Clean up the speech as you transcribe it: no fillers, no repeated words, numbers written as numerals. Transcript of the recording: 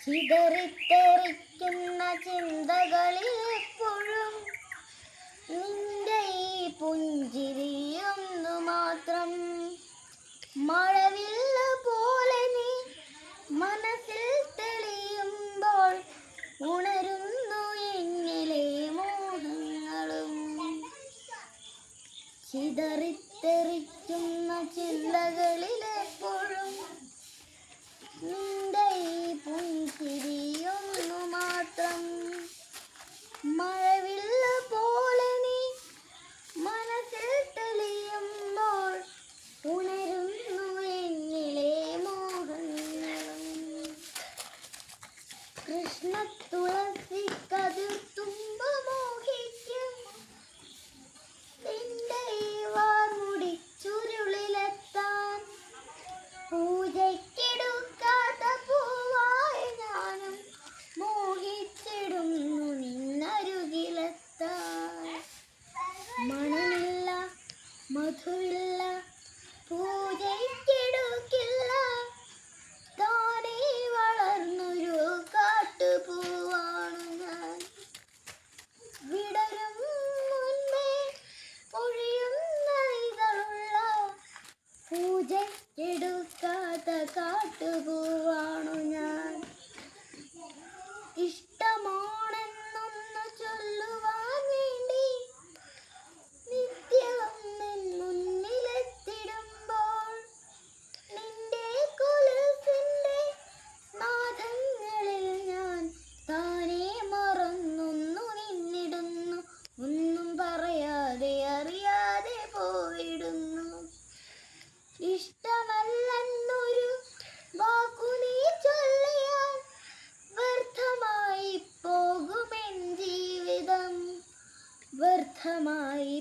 ചിതറിത്തെറിക്കുന്ന ചിന്തകളിൽ എപ്പോഴും നിന്റെ ഈ പുഞ്ചിരിയൊന്നു മാത്രം. മഴവില്ല പോലെ നീ മനസ്സിൽ തെളിയുമ്പോൾ ഉണരുന്നു എന്നിലെ മോഹങ്ങളും. ചിതറിത്തെറിക്കുന്ന ചിന്തകളിൽ എപ്പോഴും നിന്റെ ഈ പുഞ്ചിരിയൊന്നു മാത്രം. മഴവില്ല പോലെ നീ മനസ്സിൽ തെളിയുമ്പോൾ ഉണരുന്നു എന്നിലെ മോഹങ്ങളും. കൃഷ്ണ തുളസി കതിർത്തുമ്പ മോഹിക്കും നിന്റെ ഈ വാർമുടി ചുരുളിലെത്താൻ. പൂജയ്ക്കെടുക്കാത്ത പൂവായി ഞാനും മോഹിച്ചിടുന്നു നിന്നരുകിലെത്താൻ. മണമില്ല മധുവില്ല പൂജയ്ക്കെടുക്കില്ല, താനേ വളർന്നൊരു കാട്ടുപൂവാണു ഞാൻ. വിടരും മുൻപേ പൊഴിയുന്ന ഇതളുള്ള പൂജയ്ക്കെടുക്കാത്ത കാട്ടുപൂവാണു ഞാൻ. ഇഷ്ടമാണെന്നൊന്നു ചൊല്ലുവാൻ വേണ്ടി നിത്യവും നിൻ മുന്നിലെത്തിടുമ്പോൾ നിന്റെ കൊലുസിന്റെ നാദങ്ങളിൽ ഞാൻ താനേ മറന്നൊന്നു നിന്നിടുന്നു. ഒന്നും പറയാതെ അറിയാതെ പോയിടുന്നു. ഇഷ്ടമല്ലെന്നൊരു വാക്കു നീ ചൊല്ലിയാൽ വ്യർത്ഥമായി പോകുമെൻ ജീവിതം, വ്യർത്ഥമായി